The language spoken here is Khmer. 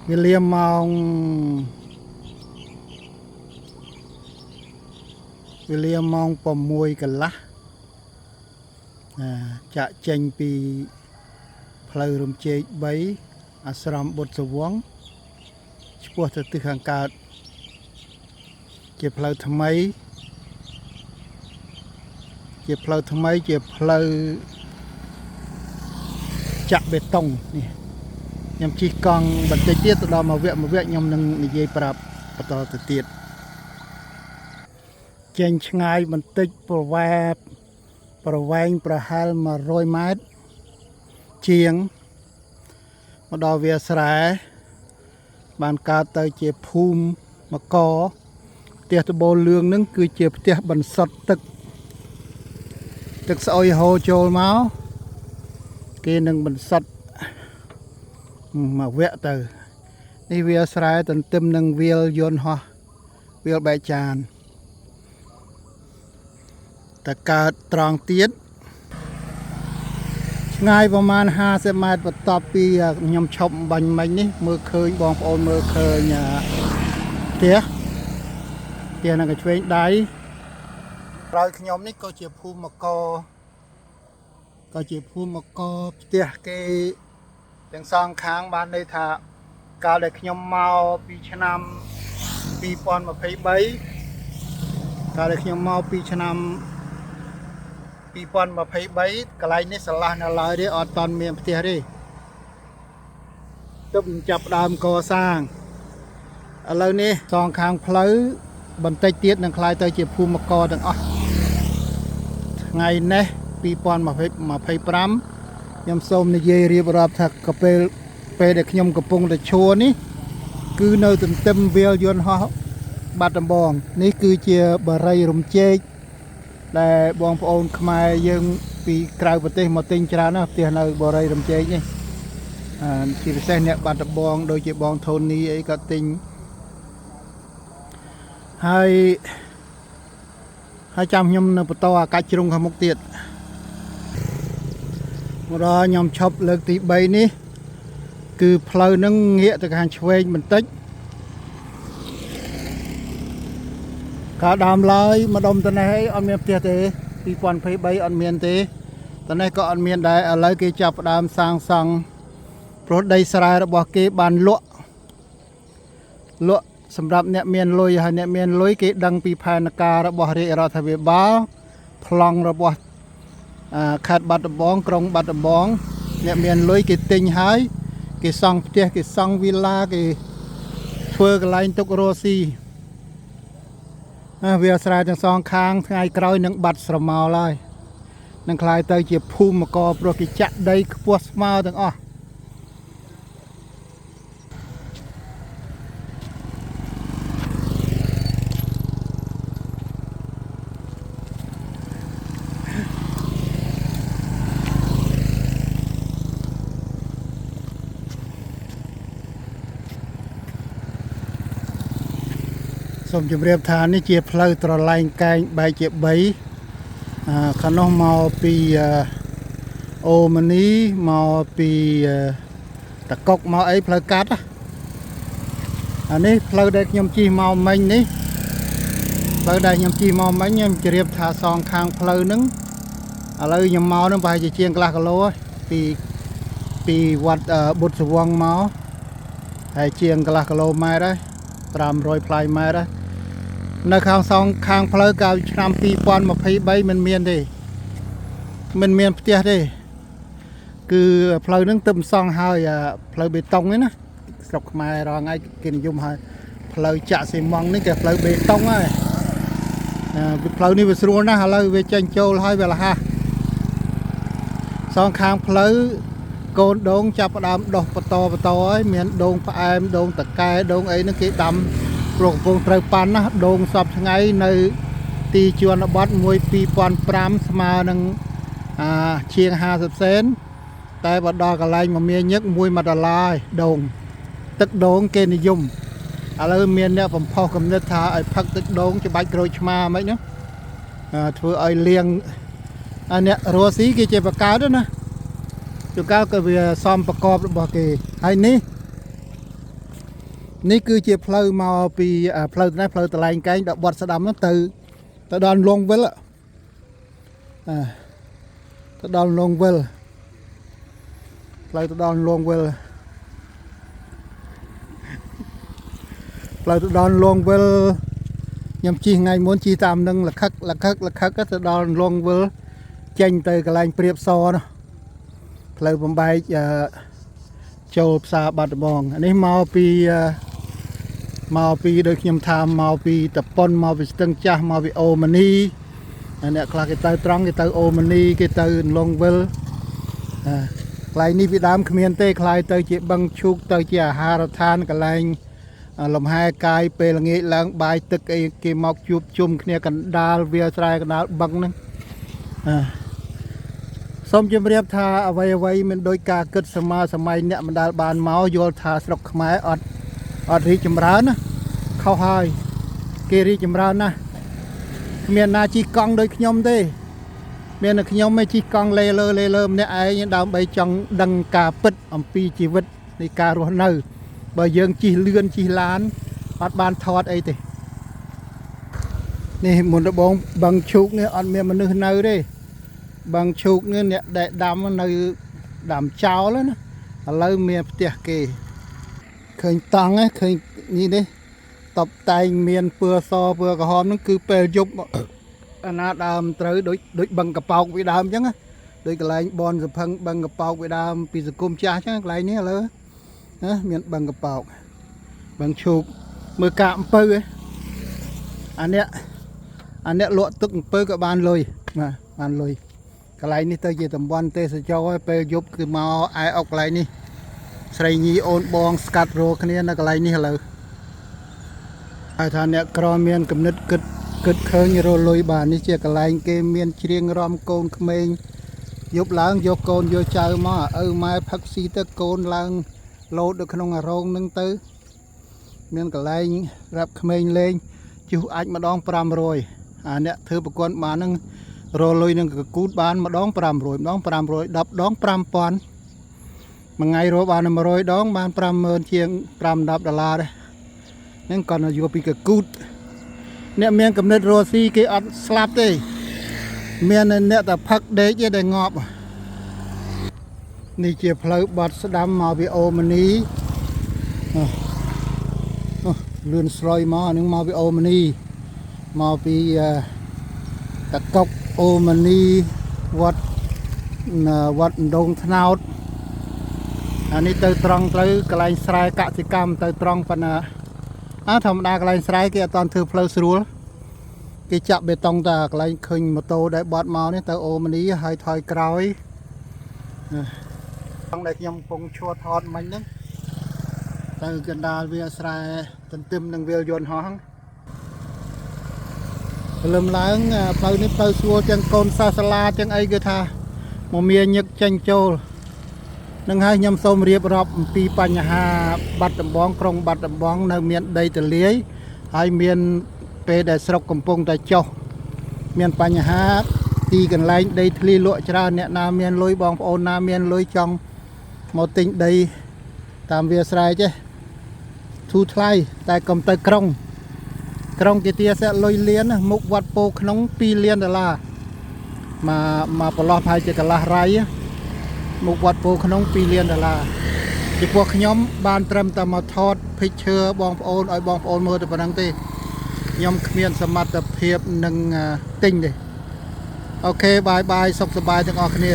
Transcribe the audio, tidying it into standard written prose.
វាលាម៉ោង6 កន្លះចាក់ចេញពីផ្លូវរំជែក3អាស្រមបុត្រសវង្សឆ្ពោះទៅទិសខាងកើតជាផ្លូវថ្មីជាផ្លូវចាក់បេតុងនេះខ្ញុំជិះកង់បន្តិចទៀតទៅដល់មួយវគ្គខ្ញុំនឹងនិយាយប្រាប់បន្តទៅទៀតចេញឆ្ងាយបន្តិចប្រវែងប្រហែល100 ម៉ែត្រជាងមកដល់វាលស្រែបានកើតទៅជាភូមិមកផ្ទះដបូលលឿងនឹងគឺជាផ្ទះបន្សុទ្ធទឹកស្អុយហូរចូលមកគេនឹងបន្សុទ្ធមកវគ្គទៅនេះវាលស្រែទន្ទឹមនឹងវាលយន្តហោះវាលបែកចានតែកើតត្រង់ទៀតឆ្ងាយប្រមាណ50 ម៉ែត្របន្ទាប់ពីខ្ញុំឈប់បាញ់មិញនេះមើលឃើញបងប្អូនមើលឃើញផ្ទះនឹងក៏ឆ្វេងដៃក្រោយខ្ញុំនេះក៏ជាភូមិមកផ្ទះគេទាំងសងខាងបានន័យថាកាលដែលខ្ញុំមកពីឆ្នាំ2023កាលដែលខ្ញុំមកពីឆ្នាំ2023កន្លែងនេះស្រឡះនៅឡើយទេអត់តន់មានផ្ទះទេទើបចាប់ដើមកសាងឥឡូវនេះសងខាងផ្លូវបន្តិចទៀតនឹងក្លាយទៅជាភូមិមកទាំងអស់ថ្ងៃនេះ2025ខ្ញុំសូមនិយាយរៀបរាប់ថាកពេលដែលខ្ញុំកំពុងតែឈួរនេះគឺនៅទន្ទឹមវាលយន្តហោះបាត់ដំបងនេះគឺជាបារីរំជែកដែលបងប្អូនខ្មែរយើងពីក្រៅប្រទេសមកទិញច្រើនណាស់ផ្ទះនៅបារីរំជែកនេះជាពិសេសអ្នកបាត់ដំបងដូចជាបងថូនីអីក៏ទិញហើយចាំខ្ញុំនៅបន្តអាកាច់ជ្រុងខាងមុខទៀតមកដល់ខ្ញុំឈប់លើកទី3នេះគឺផ្លូវនឹងងាកទៅខាងឆ្វេងបន្តិចកាលដើមឡើយម្ដុំត្នេះអីអត់មានផ្ទះទេ2023អត់មានទេត្នេះក៏អត់មានដែរឥឡូវគេចាប់ផ្ដើមសាងសង់ព្រោះដីស្រែរបស់គេបានលក់សម្រាប់អ្នកមានលុយហើយអ្នកមានលុយគេដឹងពីផែនការរបស់រាជរដ្ឋាភិបាលប្លង់របស់ខេត្តបាត់ដំបងក្រុងបាត់ដំបងអ្នកមានលុយគេទិញហើយគេសង់ផ្ទះគេសង់វីឡាគេធ្វើកន្លែងទុករស់ស៊ីវាលស្រែទាំងសងខាងថ្ងៃក្រោយនឹងបាត់ស្រមោលហើយនឹងคล้ายទៅជាភូមិមកព្រោះគេចាក់ដីខ្ពស់ស្មើទាំងអស់សូមជម្រាបថានេះជាផ្លូវត្រឡែងកែងបែកជា3ខាងនោះមកពីអូម៉ានីមកពីតកុកមកអីផ្លូវកាត់អានេះផ្លូវដែលខ្ញុំជិះមកមិញនេះផ្លូវដែលខ្ញុំជិះមកមិញខ្ញុំជម្រាបថាសងខាងផ្លូវហ្នឹងឥឡូវខ្ញុំមកហ្នឹងប្រហែលជាជាងកន្លះគីឡូពីវត្តបុត្រសវង្សមកហើយជាងកន្លះគីឡូម៉ែត្រហើយ500ផ្លាយម៉ែត្រហើយនៅខាងសងខាងផ្លូវកាលឆ្នាំ2023មិនមានទេមិនមានផ្ទះទេគឺផ្លូវហ្នឹងទើបសង់ហើយផ្លូវបេតុងហ្នឹងណាស្រុកខ្មែររាល់ថ្ងៃគេនិយមហើយផ្លូវចាក់ស៊ីម៉ង់នេះគេផ្លូវបេតុងហើយផ្លូវនេះវាស្រួលណាស់ឥឡូវវាចេញចូលហើយវាលះសងខាងផ្លូវកូនដូងចាប់ផ្ដើមដុះបន្តហើយមានដូងផ្អែមដូងតកែដូងអីហ្នឹងគេដាំព្រោះកំពុងត្រូវប៉ាន់ណាដូងសពថ្ងៃនៅទីជនបទ12005ស្មើនឹងជាង50សេនតែបើដល់កន្លែងមកមានញឹក$1ដូងទឹកដូងគេនិយមឥឡូវមានអ្នកបំផុសគំនិតថាឲ្យផឹកទឹកដូងច្បាច់ក្រូចឆ្មាមិនណាធ្វើឲ្យលៀងអ្នករស់ស៊ីគេជាបកើតណា ជួនកាលក៏វាសំប្រកបរបស់គេហើយនេះគឺជាផ្លូវមកពីផ្លូវនេះផ្លូវតឡែងកែងដល់បាត់ស្ដាំនោះទៅដល់លងវិលទៅដល់លងវិលផ្លូវទៅដល់លងវិលផ្លូវទៅដល់លងវិលខ្ញុំជិះថ្ងៃមុនជិះតាមនឹងលខឹកទៅដល់លងវិលចេញទៅកន្លែងព្រៀបសនោះផ្លូវបំបែកចូលផ្សារបាត់ដំបងនេះមកពីដូចខ្ញុំថាមកពីតប៉ុនមកពីស្ទឹងចាស់មកពីអូម៉ានីអ្នកខ្លះគេទៅត្រង់គេទៅអូម៉ានីគេទៅលងវិលកន្លែងនេះពីដើមគ្មានទេខ្លាយទៅជាបឹងឈូកទៅជាអាហារដ្ឋានកន្លែងលំហែកាយពេលល្ងាចឡើងបាយទឹកអីគេមកជួបជុំគ្នាកណ្ដាលវាលស្រែកណ្ដាលបឹងហ្នឹងសូមជម្រាបថាអ្វីមិនដូចការគិតសម័យអ្នកមិនដែលបានមកយល់ថាស្រុកខ្មែរអត់រីកចម្រើនណាខុសហើយគេរីកចម្រើនណាស់គ្មានណាជិះកង់ដូចខ្ញុំទេមានតែខ្ញុំឯងជិះកង់លេលើម្នាក់ឯងដើម្បីចង់ដឹងការពិតអំពីជីវិតនៃការរស់នៅបើយើងជិះលឿនជិះឡានអត់បានថតអីទេនេះមុនដំបងបឹងឈូកនេះអត់មានមនុស្សនៅទេបឹងឈូកនេះអ្នកដែលដាំនៅដាំចោលណាឥឡូវមានផ្ទះគេឃើញតង់ឃើញនេះតបតែងមានពើសពើក្រហមហ្នឹងគឺពេលយប់អាណាដើមត្រូវដូចបឹងកប៉ោកពីដើមអញ្ចឹងដូចកន្លែងបនសភឹងបឹងកប៉ោកពីដើមពីសង្គមចាស់អញ្ចឹងកន្លែងនេះឥឡូវណាមានបឹងកប៉ោកបឹងឈូកមើលកាកអំពៅអាអ្នកលក់ទឹកអំពៅក៏បានលុយបាទបានលុយកន្លែងនេះទៅជាតំបន់ទេសចរណ៍ពេលយប់គឺមកឯអុកកន្លែងនេះស្រីញីអូនបងស្កាត់រោគ្នានៅកន្លែងនេះឥឡូវហើយថាអ្នកក្រមានគំនិតគិតឃើញរលុយបាទនេះជាកន្លែងគេមានច្រៀងរំកូនក្មេងយប់ឡើងយកកូនយកចៅមកឪម៉ែផឹកស៊ីទៅកូនឡើងលោតនៅក្នុងអារោងនឹងទៅមានកន្លែងរាប់ក្មេងលេងជុះអាចម្ដង500អាអ្នកធ្វើប្រព័ន្ធបានហ្នឹងរលុយនឹងកគូតបានម្ដង500 10ដង5000មួយថ្ងៃរកបាន100ដងបាន50000ជាង$10ដែរហ្នឹងគាត់យកពីកគូតអ្នកមានកំណត់រស់ស៊ីគេអត់ស្លាប់ទេមានអ្នកតែផឹកដេកទេដែលងាប់នេះជាផ្លូវបាត់ស្ដាំមកពីអូម៉ានីលឿនស្រ័យមកនឹងមកពីអូម៉ានីមកពីតកុកអូម៉ានីវត្តដងថ្នោតអានេះទៅត្រង់ទៅកន្លែងស្រែកសិកម្មទៅត្រង់ប៉ុណ្ណាធម្មតាកន្លែងស្រែគេអត់តធ្វើផ្លូវស្រួលគេចាក់បេតុងតែកន្លែងឃើញម៉ូតូដែលបត់មកនេះទៅអូម៉ានីហើយថយក្រោយត្រង់ដែលខ្ញុំកំពុងឈួរថតមិញហ្នឹងទៅកណ្ដាលវាស្រែទន្ទឹមនឹងវាលយន្តហោះលឹមឡើងផ្លូវនេះផ្លូវស្រួលទាំងកូនសាសាឡាទាំងអីគឺថាមកមានញឹកចេញចូលនឹងហើយខ្ញុំសូមរៀបរាប់អំពីបញ្ហាបាត់ដំបងក្រុងបាត់ដំបងនៅមានដីទលាយហើយមានពេលដែលស្រុកកំពុងតែចុះមានបញ្ហាទីកន្លែងដីធ្លីលក់ច្រើនអ្នកណាមានលុយបងប្អូនណាមានលុយចង់មកទិញដីតាមវាស្រែចេះធូរថ្លៃតែកុំទៅក្រុងគេទាសាក់លុយលានមុខវត្តពោក្នុង$2លានមកប្រឡោះហើយជាកន្លះរៃមុខវត្តពោក្នុង$2លានពីពួកខ្ញុំបានត្រឹមតែមកថត picture បងប្អូនឲ្យបងប្អូនមើលតែប៉ុណ្្នឹងទេខ្ញុំគ្មានសមត្ថភាពនឹងទិញទេអូខេបាយសុខសប្បាយទាំងអស់គ្នា